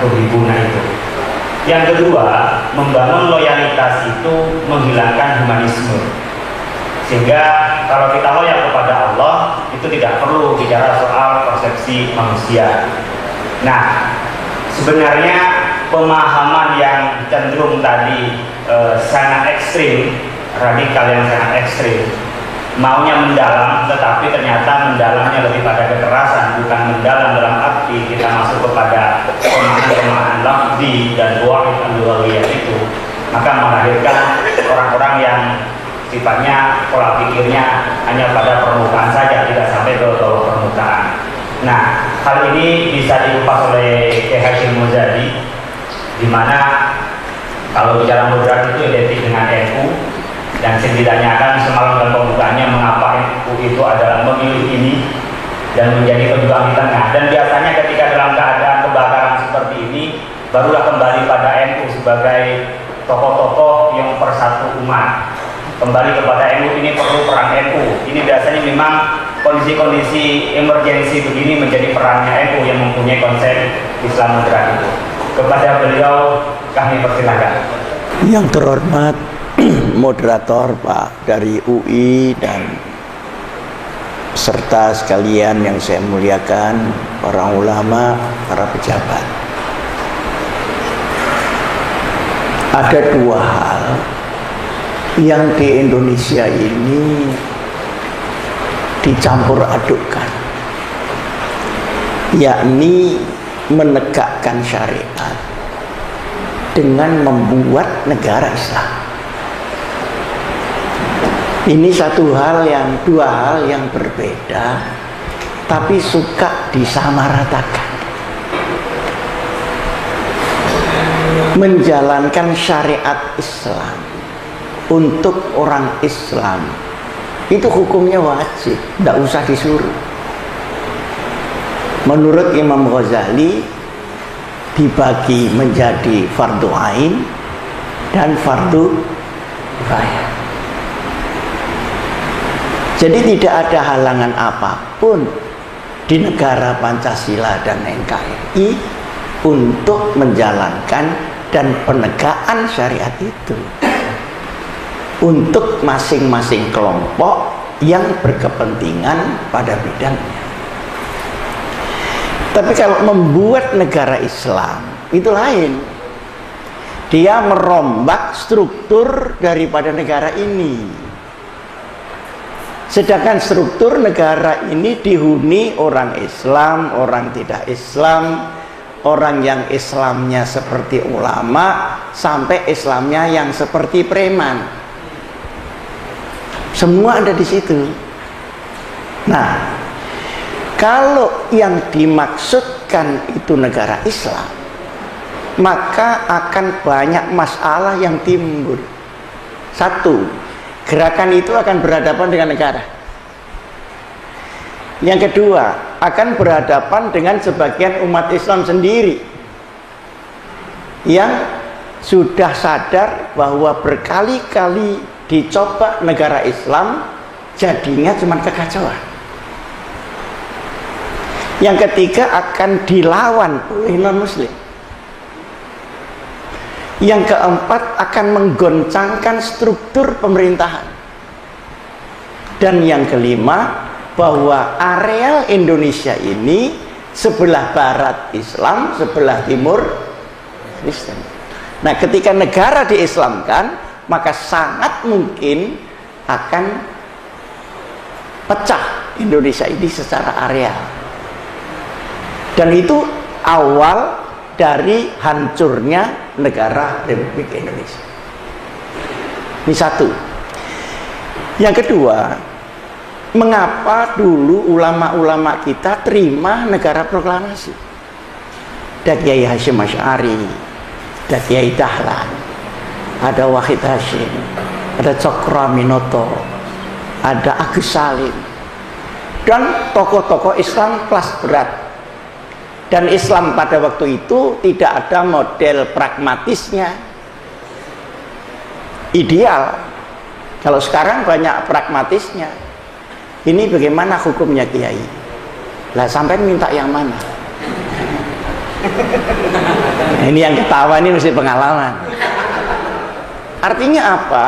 tuhibuna itu. Yang kedua, membangun loyalitas itu menghilangkan humanisme. Sehingga kalau kita loyal kepada Allah, itu tidak perlu bicara soal persepsi manusia. Nah, sebenarnya pemahaman yang cenderung tadi sangat ekstrim, radikal yang sangat ekstrim, maunya mendalam, tetapi ternyata mendalamnya lebih pada kekerasan, bukan mendalam dalam arti kita masuk kepada pemahaman lafzi dan buah al-lughawiyah itu, maka melahirkan orang-orang yang sifatnya pola pikirnya hanya pada permukaan saja, tidak sampai ke bawah permukaan. Nah, hal ini bisa dikupas oleh Kiai Hasyim Muzadi, di mana kalau bicara moderat itu identik dengan NU, dan setidaknya kan semalam dalam pembukaannya mengapa NU itu adalah memilih ini dan menjadi pejuang di tengah. Dan biasanya ketika dalam keadaan kebakaran seperti ini, barulah kembali pada NU sebagai tokoh-tokoh yang persatu umat. Kembali kepada NU, ini perlu peran NU. Ini biasanya memang kondisi-kondisi emergensi begini menjadi perannya NU yang mempunyai konsep Islam moderat itu. Kepada beliau kami persilakan. Yang terhormat moderator Pak dari UI dan serta sekalian yang saya muliakan, para ulama, para pejabat. Ada dua hal yang di Indonesia ini dicampur adukkan, yakni menegakkan syariat dengan membuat negara Islam. Ini dua hal yang berbeda, tapi suka disamaratakan. Menjalankan syariat Islam untuk orang Islam itu hukumnya wajib, tidak usah disuruh. Menurut Imam Ghazali dibagi menjadi fardu ain dan fardu kifayah. Jadi tidak ada halangan apapun di negara Pancasila dan NKRI untuk menjalankan dan penegakan syariat itu untuk masing-masing kelompok yang berkepentingan pada bidangnya. Tapi kalau membuat negara Islam itu lain. Dia merombak struktur daripada negara ini. Sedangkan struktur negara ini dihuni orang Islam, orang tidak Islam, orang yang Islamnya seperti ulama, sampai Islamnya yang seperti preman. Semua ada di situ. Nah, kalau yang dimaksudkan itu negara Islam, maka akan banyak masalah yang timbul. Satu, gerakan itu akan berhadapan dengan negara. Yang kedua, akan berhadapan dengan sebagian umat Islam sendiri yang sudah sadar bahwa berkali-kali dicoba negara Islam, jadinya cuma kekacauan. Yang ketiga, akan dilawan oleh non-muslim. Yang keempat, akan menggoncangkan struktur pemerintahan. Dan yang kelima, bahwa areal Indonesia ini sebelah barat Islam, sebelah timur Kristen. Nah, ketika negara diislamkan, maka sangat mungkin akan pecah Indonesia ini secara areal. Dan itu awal dari hancurnya negara Republik Indonesia. Ini satu. Yang kedua, mengapa dulu ulama-ulama kita terima negara proklamasi? Ada Kiai Hasyim Asy'ari, ada Kiai Dahlan, ada Wahid Hasyim, ada Cokro Aminoto, ada Agus Salim, dan tokoh-tokoh Islam kelas berat. Dan Islam pada waktu itu tidak ada model pragmatisnya, ideal. Kalau sekarang banyak pragmatisnya. Ini bagaimana hukumnya Kiai? Lah sampai minta yang mana? Nah, ini yang ketawa ini mesti pengalaman. Artinya apa?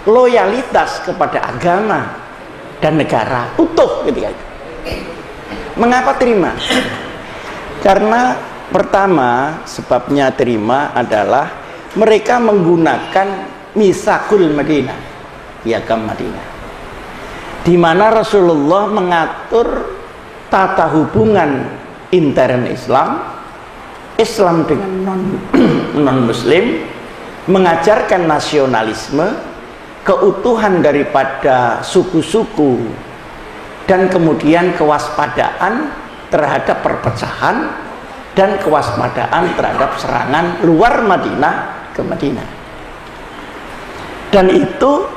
Loyalitas kepada agama dan negara utuh ketika itu. Mengapa terima? Karena pertama sebabnya terima adalah mereka menggunakan Mitsaqul Madinah, piagam Madinah, di mana Rasulullah mengatur tata hubungan intern Islam dengan non Muslim, mengajarkan nasionalisme, keutuhan daripada suku-suku, dan kemudian kewaspadaan terhadap perpecahan dan kewaspadaan terhadap serangan luar Madinah ke Madinah. Dan itu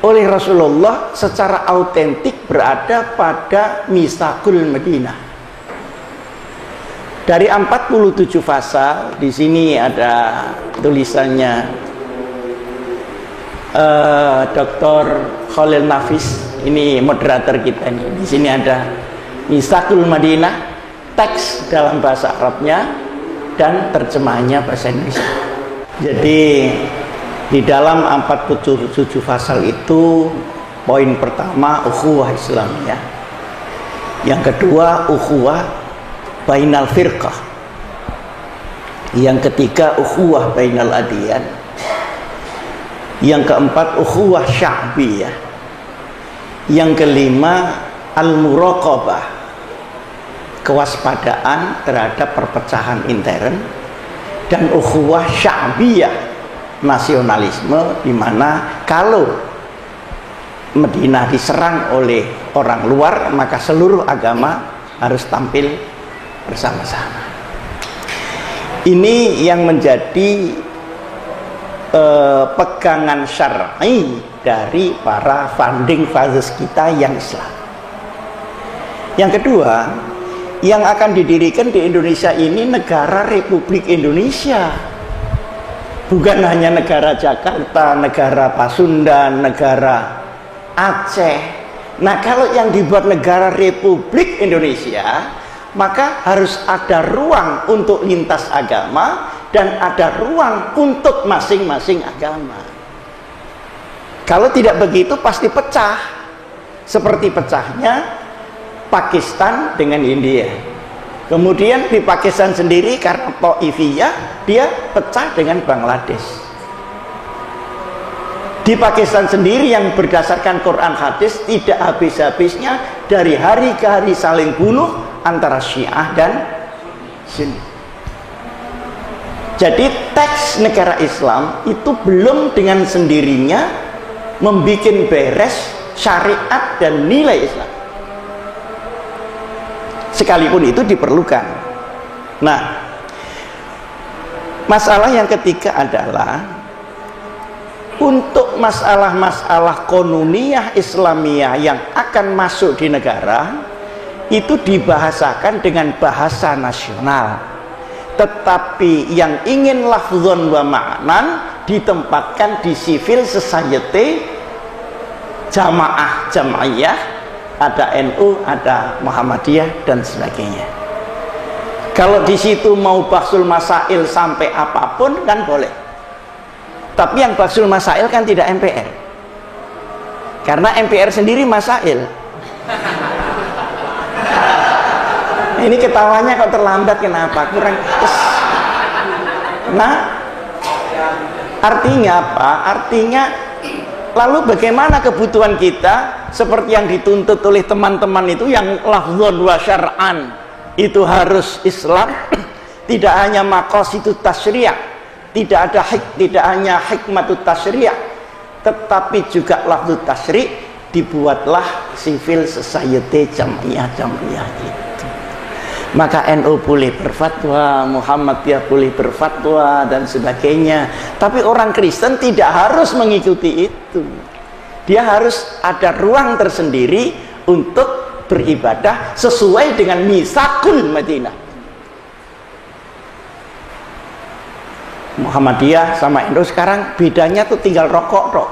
oleh Rasulullah secara autentik berada pada Mitsaqul Madinah. Dari 47 pasal, di sini ada tulisannya Dr. Khalil Nafis, ini moderator kita nih. Di sini ada Mitsaqul Madinah, teks dalam bahasa Arabnya dan terjemahannya bahasa Indonesia. Jadi di dalam 47 pasal itu, poin pertama ukhuwah Islamiyah, yang kedua ukhuwah bainal firqah, yang ketiga ukhuwah bainal adyan, yang keempat ukhuwah sya'biyah, yang kelima al-muraqabah, kewaspadaan terhadap perpecahan intern, dan ukhuwah sya'biyah, nasionalisme, di mana kalau Madinah diserang oleh orang luar maka seluruh agama harus tampil bersama-sama. Ini yang menjadi pegangan syar'i dari para founding fathers kita yang Islam. Yang kedua, yang akan didirikan di Indonesia ini negara Republik Indonesia, bukan hanya negara Jakarta, negara Pasundan, negara Aceh. Nah, kalau yang dibuat negara Republik Indonesia, maka harus ada ruang untuk lintas agama dan ada ruang untuk masing-masing agama. Kalau tidak begitu pasti pecah, seperti pecahnya Pakistan dengan India. Kemudian di Pakistan sendiri karena Taifiyah, dia pecah dengan Bangladesh. Di Pakistan sendiri yang berdasarkan Quran hadis tidak habis-habisnya dari hari ke hari saling bunuh antara Syiah dan Sunni. Jadi teks negara Islam itu belum dengan sendirinya membuat beres syariat dan nilai Islam, sekalipun itu diperlukan. Nah, masalah yang ketiga adalah untuk masalah-masalah konuniyah Islamiyah yang akan masuk di negara itu dibahasakan dengan bahasa nasional, tetapi yang ingin lafzon wa ma'nan ditempatkan di civil society, jamaah jamaiyah, ada NU, ada Muhammadiyah dan sebagainya. Kalau di situ mau bahsul masail sampai apapun kan boleh. Tapi yang bahsul masail kan tidak MPR. Karena MPR sendiri masail. Ini ketawanya kok terlambat, kenapa? Kurang. Nah, artinya apa? Artinya lalu bagaimana kebutuhan kita seperti yang dituntut oleh teman-teman itu yang lafzon wa syar'an itu harus Islam, tidak hanya maqasidut tasyri', tidak hanya hikmatut tasyri', tetapi juga lafzut tasyri', dibuatlah civil society jamiah itu. Maka NU boleh berfatwa, Muhammadiyah boleh berfatwa dan sebagainya. Tapi orang Kristen tidak harus mengikuti itu. Dia harus ada ruang tersendiri untuk beribadah sesuai dengan Mitsaqul Madinah. Muhammadiyah sama NU sekarang bedanya tuh tinggal rokok tok.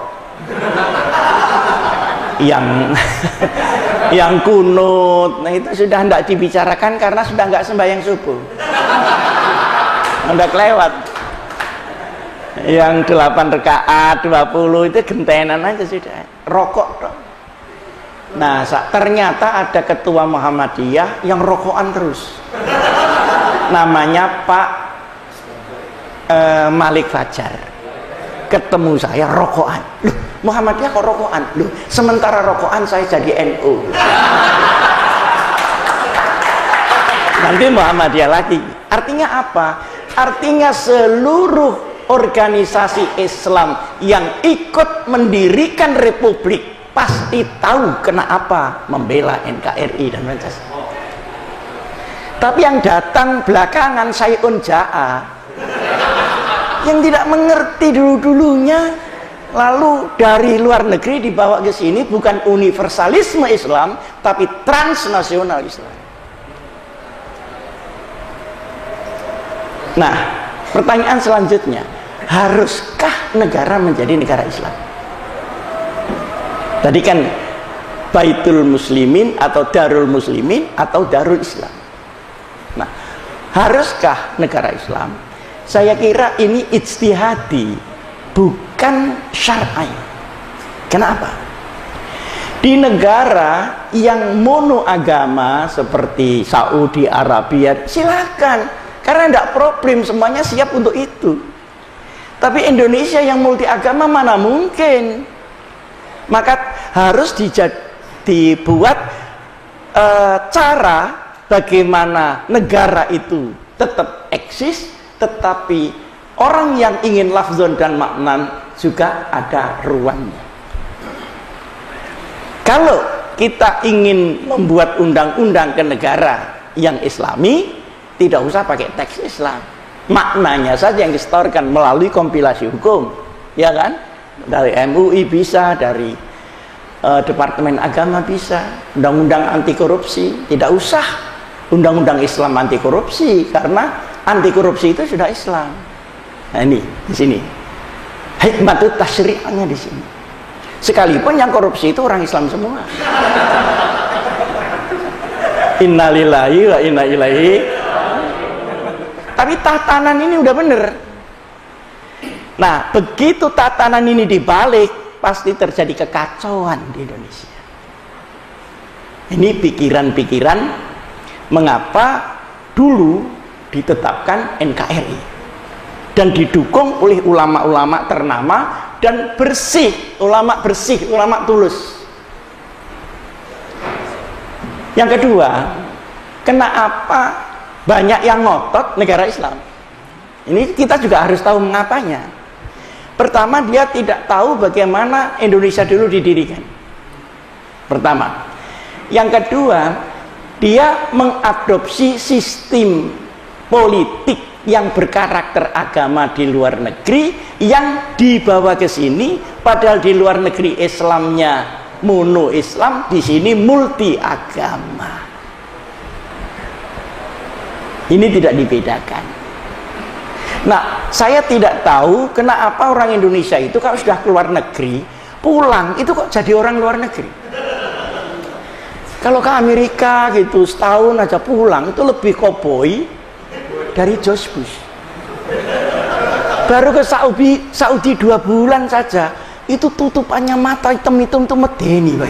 yang kunut, nah itu sudah tidak dibicarakan karena sudah nggak sembahyang subuh. udah kelewat. Yang 8 rakaat 20 itu gentenan aja sudah, rokok dong. Nah ternyata ada ketua Muhammadiyah yang rokokan terus, namanya Pak Malik Fajar. Ketemu saya rokokan, loh Muhammadiyah kok rokokan, loh sementara rokokan saya jadi NU. Nanti Muhammadiyah lagi. Artinya apa? Artinya seluruh organisasi Islam yang ikut mendirikan republik pasti tahu kenapa membela NKRI dan Pancasila. Tapi yang datang belakangan Sayun Ja'a yang tidak mengerti dulu-dulunya, lalu dari luar negeri dibawa ke sini, bukan universalisme Islam tapi transnasional Islam. Nah, pertanyaan selanjutnya, haruskah negara menjadi negara Islam? Tadi kan Baitul Muslimin atau Darul Muslimin atau Darul Islam. Nah, haruskah negara Islam? Saya kira ini ijtihadi, bukan syar'i. Kenapa? Di negara yang monoagama seperti Saudi Arabia, silakan. Karena tidak problem, semuanya siap untuk itu. Tapi Indonesia yang multi agama mana mungkin? Maka harus dibuat cara bagaimana negara itu tetap eksis, tetapi orang yang ingin lafzon dan maknan juga ada ruangnya. Kalau kita ingin membuat undang-undang ke negara yang Islami, tidak usah pakai teks Islam, maknanya saja yang distorkan melalui kompilasi hukum, ya kan? Dari MUI bisa, dari Departemen Agama bisa, undang-undang anti korupsi, tidak usah undang-undang Islam anti korupsi karena anti korupsi itu sudah Islam. Nah ini di sini hikmat tasyri'nya di sini. Sekalipun yang korupsi itu orang Islam semua. Innalillahi wa inna ilaihi. Tapi tatanan ini udah bener. Nah, begitu tatanan ini dibalik, pasti terjadi kekacauan di Indonesia. Ini pikiran-pikiran mengapa dulu ditetapkan NKRI dan didukung oleh ulama-ulama ternama dan bersih, ulama bersih, ulama tulus. Yang kedua, kenapa banyak yang ngotot negara Islam? Ini kita juga harus tahu mengapanya. Pertama, dia tidak tahu bagaimana Indonesia dulu didirikan. Pertama. Yang kedua, dia mengadopsi sistem politik yang berkarakter agama di luar negeri yang dibawa ke sini, padahal di luar negeri Islamnya mono Islam, di sini multi agama. Ini tidak dibedakan. Nah, saya tidak tahu kenapa orang Indonesia itu kalau sudah keluar negeri, pulang itu kok jadi orang luar negeri. Kalau ke Amerika gitu, setahun aja pulang, itu lebih koboi dari George Bush. Baru ke Saudi 2 bulan saja, itu tutupannya mata hitam-hitam itu medeni, Pak.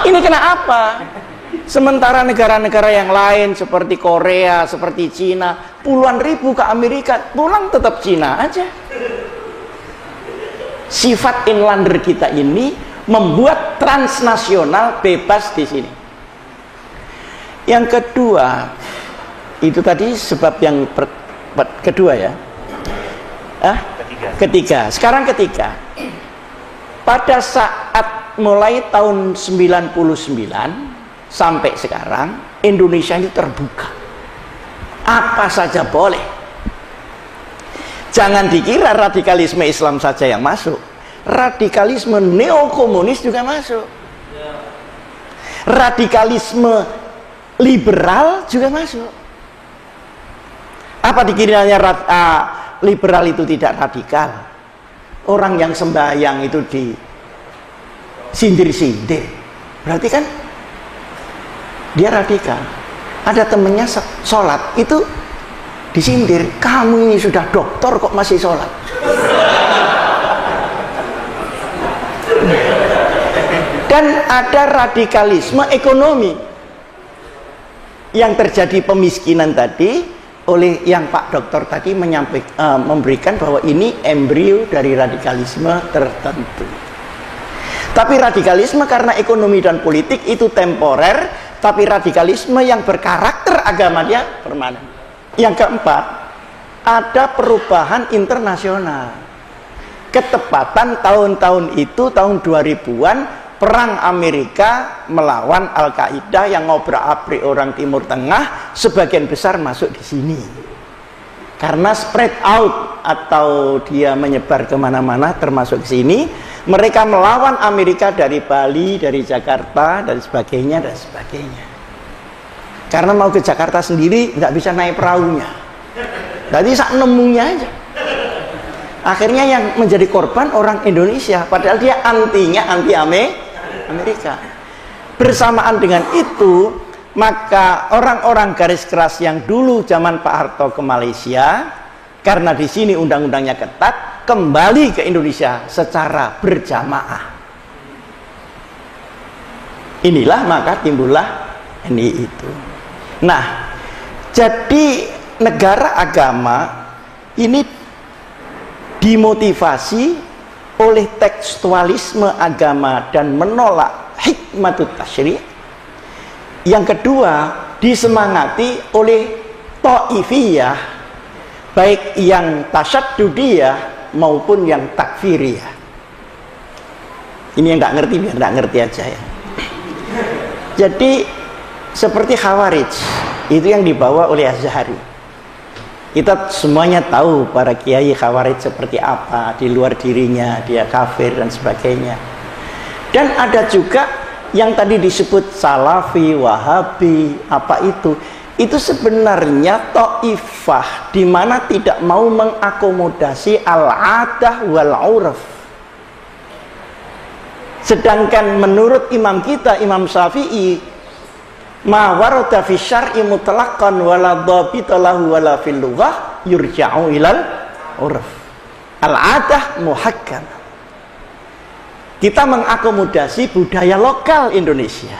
Ini kenapa? Sementara negara-negara yang lain seperti Korea, seperti Cina, puluhan ribu ke Amerika, pulang tetap Cina aja. Sifat inlander kita ini membuat transnasional bebas di sini. Yang kedua, itu tadi sebab yang kedua ya. Ketiga. Sekarang ketiga. Pada saat mulai tahun 99 sampai sekarang, Indonesia ini terbuka, apa saja boleh. Jangan dikira radikalisme Islam saja yang masuk, radikalisme neokomunis juga masuk, radikalisme liberal juga masuk. Apa dikiranya liberal itu tidak radikal? Orang yang sembahyang itu disindir-sindir, berarti kan dia radikal. Ada temennya sholat itu disindir, kamu ini sudah doktor kok masih sholat. Dan ada radikalisme ekonomi yang terjadi, pemiskinan tadi oleh yang Pak Dokter tadi memberikan bahwa ini embrio dari radikalisme tertentu. Tapi radikalisme karena ekonomi dan politik itu temporer, tapi radikalisme yang berkarakter agama dia permanen. Yang keempat, ada perubahan internasional. Ketepatan tahun-tahun itu, tahun 2000-an, perang Amerika melawan Al-Qaeda yang ngobrak-abrik orang Timur Tengah, sebagian besar masuk di sini. Karena spread out atau dia menyebar kemana-mana termasuk di sini. Mereka melawan Amerika dari Bali, dari Jakarta, dan sebagainya, dan sebagainya. Karena mau ke Jakarta sendiri nggak bisa naik perahunya. Jadi sak nemunya aja. Akhirnya yang menjadi korban orang Indonesia, padahal dia antinya anti Amerika. Bersamaan dengan itu, maka orang-orang garis keras yang dulu zaman Pak Harto ke Malaysia, karena di sini undang-undangnya ketat, kembali ke Indonesia secara berjamaah. Inilah maka timbullah ini itu. Nah, jadi negara agama ini dimotivasi oleh tekstualisme agama dan menolak hikmatut tasyri'. Yang kedua, disemangati oleh ta'ifiyah, baik yang tasyaddudiyah maupun yang takfiriyah. Ini yang nggak ngerti biar nggak ngerti aja ya. Jadi seperti Khawarij itu yang dibawa oleh Az-Zahari. Kita semuanya tahu para kiai Khawarij seperti apa, di luar dirinya dia kafir dan sebagainya. Dan ada juga yang tadi disebut Salafi, Wahabi, apa itu sebenarnya ta'ifah di mana tidak mau mengakomodasi al-adah wal uraf. Sedangkan menurut imam kita, Imam Syafi'i, ma warada fi syar'i mutlaqan wala dhabita lahu wala fil lughah yurja'u ilal urf. Al-adah muhakkam. Kita mengakomodasi budaya lokal Indonesia.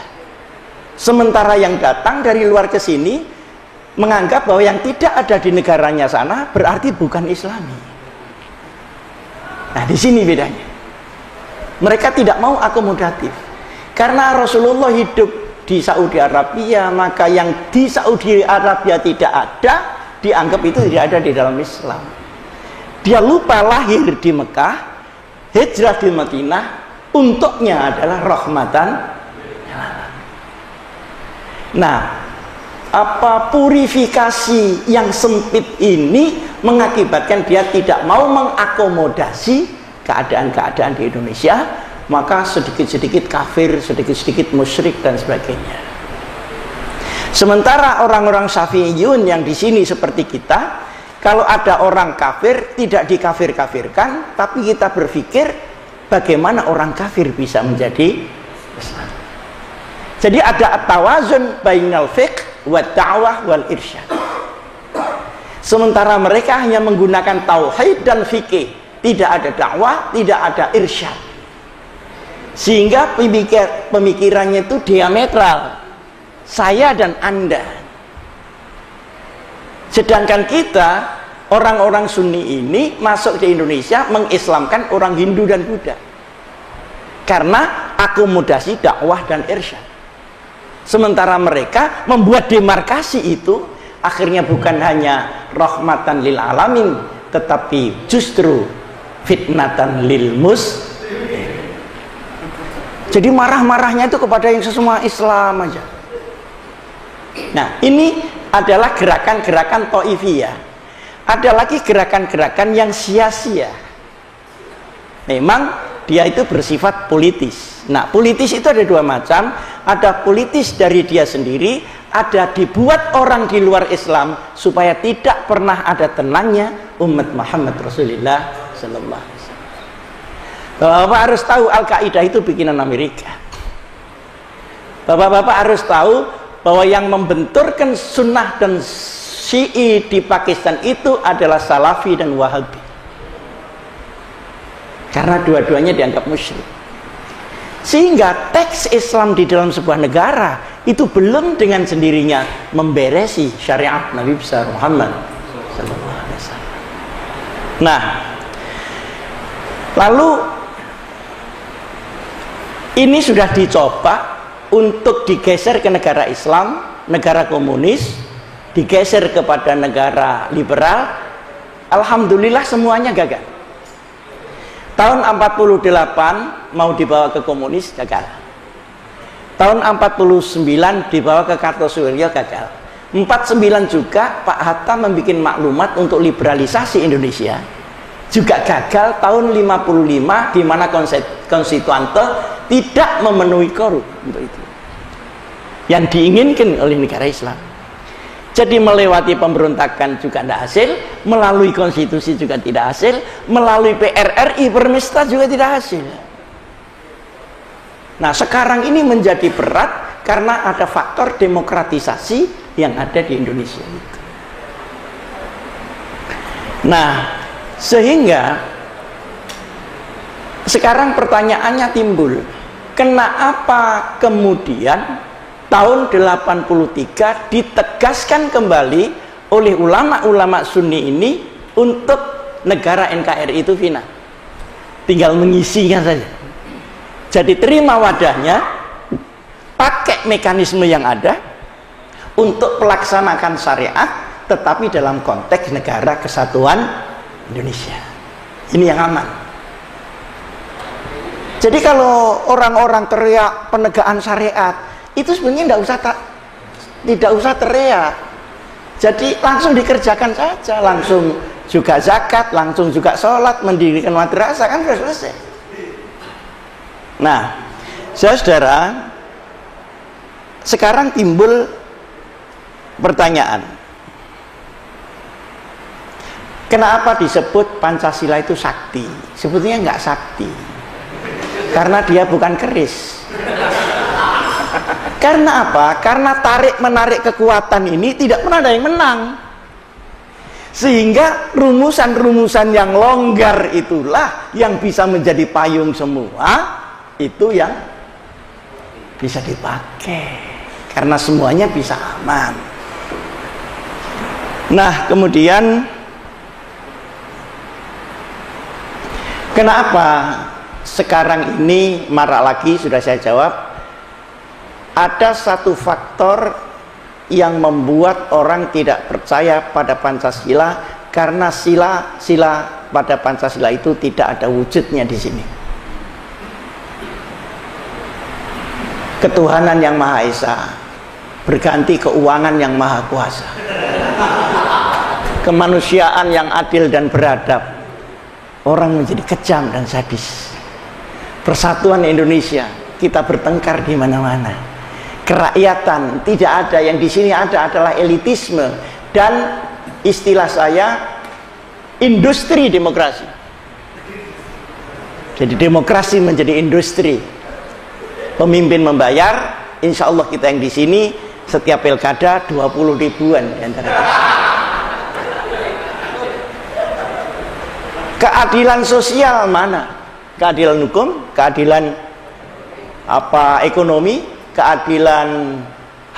Sementara yang datang dari luar ke sini menganggap bahwa yang tidak ada di negaranya sana berarti bukan Islami. Nah, di sini bedanya. Mereka tidak mau akomodatif. Karena Rasulullah hidup di Saudi Arabia, maka yang di Saudi Arabia tidak ada, dianggap itu tidak ada di dalam Islam. Dia lupa lahir di Mekah, hijrah di Madinah, untuknya adalah rahmatan. Nah, apa purifikasi yang sempit ini mengakibatkan dia tidak mau mengakomodasi keadaan-keadaan di Indonesia, maka sedikit-sedikit kafir, sedikit-sedikit musyrik dan sebagainya. Sementara orang-orang Syafi'iyun yang di sini seperti kita, kalau ada orang kafir tidak dikafir-kafirkan, tapi kita berpikir bagaimana orang kafir bisa menjadi Islam. Jadi ada tawazun bainal fiqh wa da'wah wal irsyad. Sementara mereka hanya menggunakan tauhid dan fikih, tidak ada dakwah, tidak ada irsyad. Sehingga pemikirannya itu diametral, saya dan Anda. Sedangkan kita, orang-orang Sunni ini masuk di Indonesia mengislamkan orang Hindu dan Buddha karena akomodasi dakwah dan irsyad. Sementara mereka membuat demarkasi itu akhirnya bukan hanya rahmatan lil alamin, tetapi justru fitnatan lil muslimin. Jadi marah-marahnya itu kepada yang sesama Islam aja. Nah, ini adalah gerakan-gerakan ta'ifiyah. Ada lagi gerakan-gerakan yang sia-sia. Memang dia itu bersifat politis. Nah, politis itu ada dua macam. Ada politis dari dia sendiri, ada dibuat orang di luar Islam supaya tidak pernah ada tenangnya umat Muhammad Rasulullah sallallahu alaihi wasallam. Bapak-bapak harus tahu Al-Qaeda itu bikinan Amerika. Bapak-bapak harus tahu bahwa yang membenturkan sunnah dan Syi'i di Pakistan itu adalah Salafi dan Wahabi, karena dua-duanya dianggap musyrik. Sehingga teks Islam di dalam sebuah negara itu belum dengan sendirinya memberesi syariat Nabi besar Muhammad sallallahu alaihi wasallam. Nah, lalu ini sudah dicoba untuk digeser ke negara Islam, negara komunis, digeser kepada negara liberal. Alhamdulillah semuanya gagal. Tahun 48 mau dibawa ke komunis, gagal. Tahun 49 dibawa ke Kartosuwiryo, gagal. 49 juga Pak Hatta membuat maklumat untuk liberalisasi Indonesia, juga gagal. Tahun 55 di mana konstituante tidak memenuhi korum untuk itu yang diinginkan oleh negara Islam. Jadi melewati pemberontakan juga tidak hasil, melalui konstitusi juga tidak hasil, melalui PRRI Permesta juga tidak hasil. Nah, sekarang ini menjadi berat karena ada faktor demokratisasi yang ada di Indonesia itu. Nah, sehingga sekarang pertanyaannya timbul, kenapa kemudian tahun 83 ditegaskan kembali oleh ulama-ulama Sunni ini untuk negara NKRI itu final, tinggal mengisinya saja. Jadi terima wadahnya, pakai mekanisme yang ada untuk melaksanakan syariat, tetapi dalam konteks negara kesatuan Indonesia. Ini yang aman. Jadi kalau orang-orang teriak penegakan syariat, itu sebenarnya tidak usah teriak. Jadi langsung dikerjakan saja, langsung juga zakat, langsung juga sholat, mendirikan madrasah, kan sudah selesai. Nah, saudara, sekarang timbul pertanyaan, kenapa disebut Pancasila itu sakti? Sebetulnya nggak sakti, karena dia bukan keris. Karena apa? Karena tarik-menarik kekuatan ini tidak pernah ada yang menang. Sehingga rumusan-rumusan yang longgar itulah yang bisa menjadi payung semua, itu yang bisa dipakai. Karena semuanya bisa aman. Nah, kemudian kenapa sekarang ini marak lagi? Sudah saya jawab. Ada satu faktor yang membuat orang tidak percaya pada Pancasila, karena sila pada Pancasila itu tidak ada wujudnya di sini. Ketuhanan yang Maha Esa berganti keuangan yang Maha Kuasa. Kemanusiaan yang adil dan beradab, orang menjadi kejam dan sadis. Persatuan Indonesia, kita bertengkar di mana-mana. Kerakyatan tidak ada, yang di sini ada adalah elitisme dan istilah saya industri demokrasi. Jadi demokrasi menjadi industri. Pemimpin membayar, insya Allah kita yang di sini setiap pilkada 20 ribuan antara kita. Keadilan sosial mana? Keadilan hukum, keadilan ekonomi, keadilan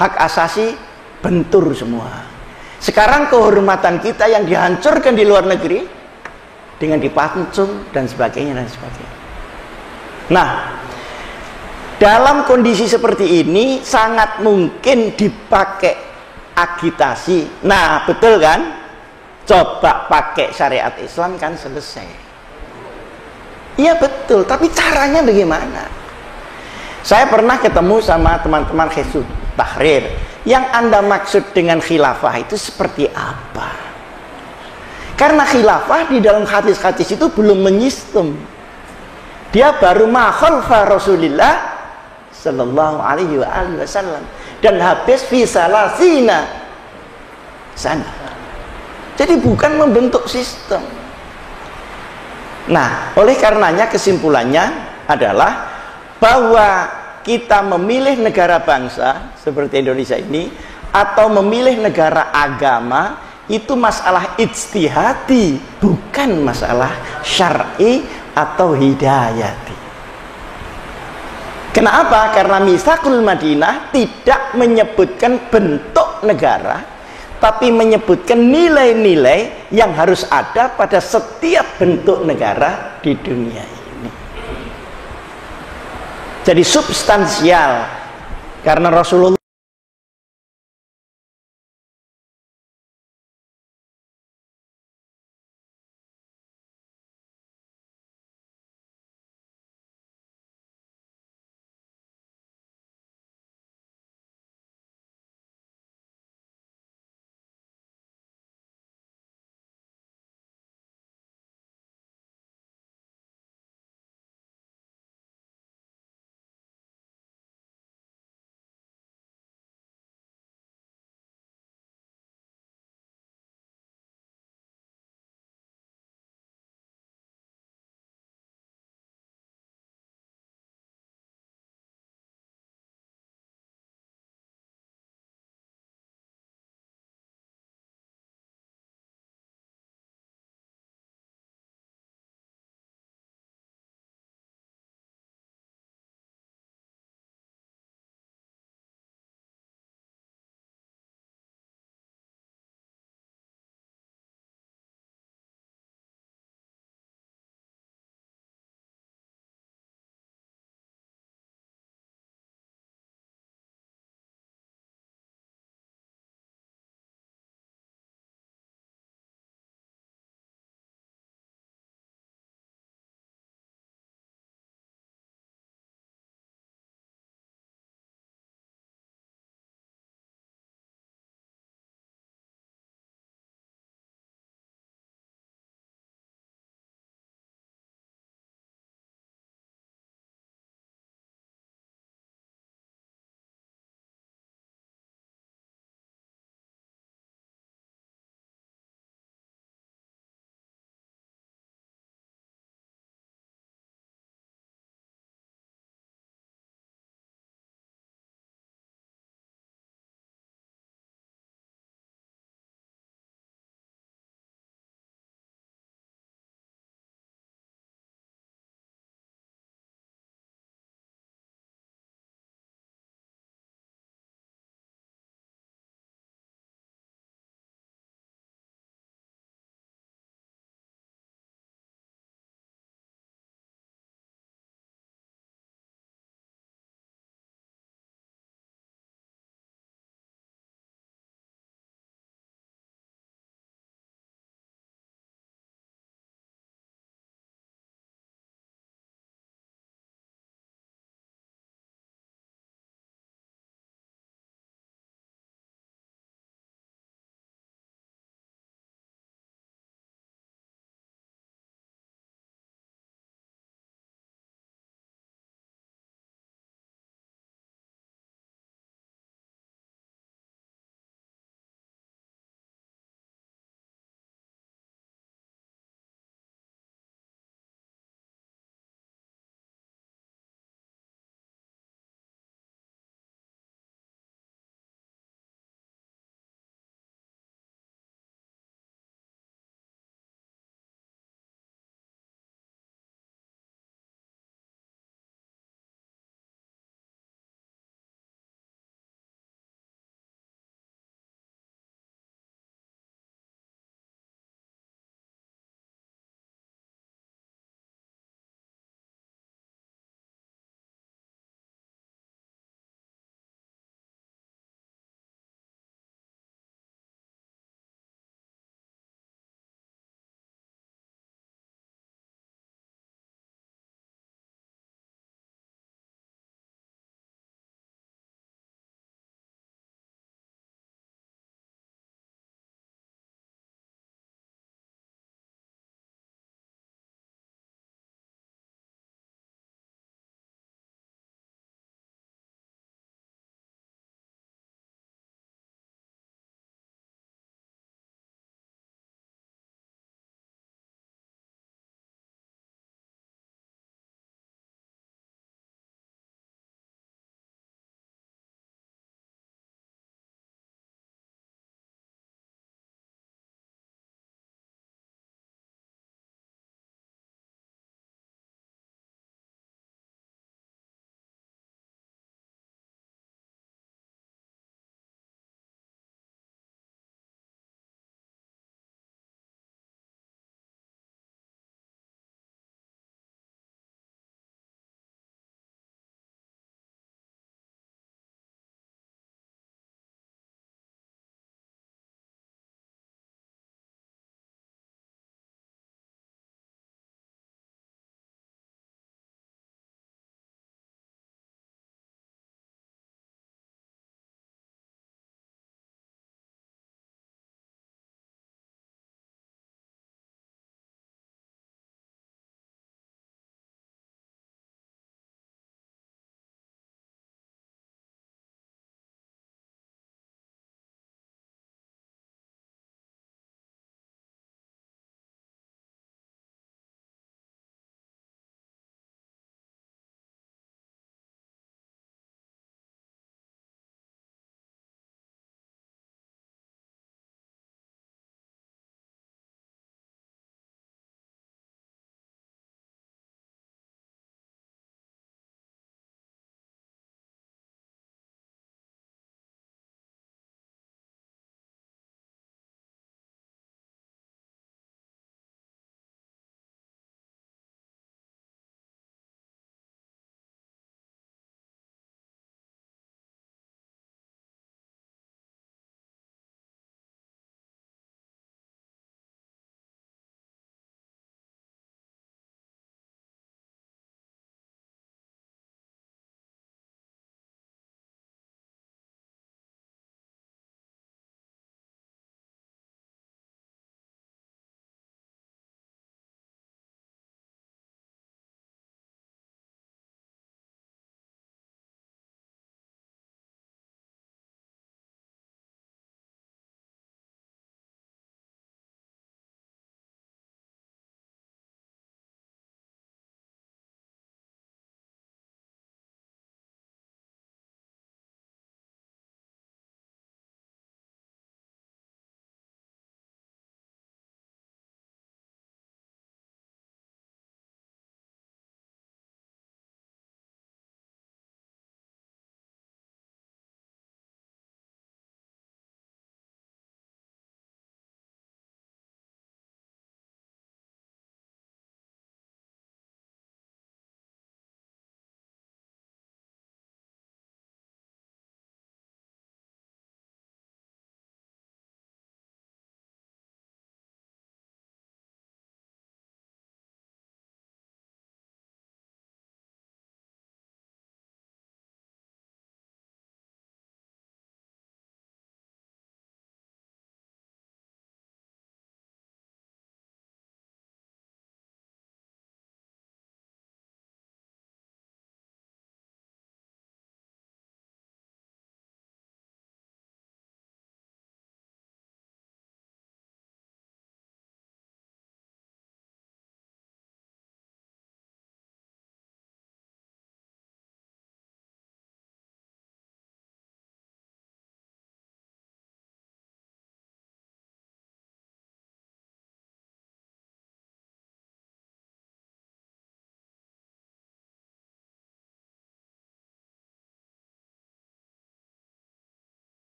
hak asasi, bentur semua. Sekarang kehormatan kita yang dihancurkan di luar negeri dengan dipancung dan sebagainya dan sebagainya. Nah, dalam kondisi seperti ini sangat mungkin dipakai agitasi. Nah, betul kan? Coba pakai syariat Islam kan selesai. Iya betul, tapi caranya bagaimana? Saya pernah ketemu sama teman-teman Hizbut Tahrir. Yang Anda maksud dengan khilafah itu seperti apa? Karena khilafah di dalam hadis-hadis itu belum menyistem. Dia baru ma khalfa Rasulillah sallallahu alaihi wasallam, dan habis fi salasina sana. Jadi bukan membentuk sistem. Nah, oleh karenanya kesimpulannya adalah bahwa kita memilih negara bangsa seperti Indonesia ini atau memilih negara agama itu masalah ijtihadi, bukan masalah syar'i atau hidayati. Kenapa? Karena Mitsaqul Madinah tidak menyebutkan bentuk negara, tapi menyebutkan nilai-nilai yang harus ada pada setiap bentuk negara di dunia ini. Jadi substansial, karena Rasulullah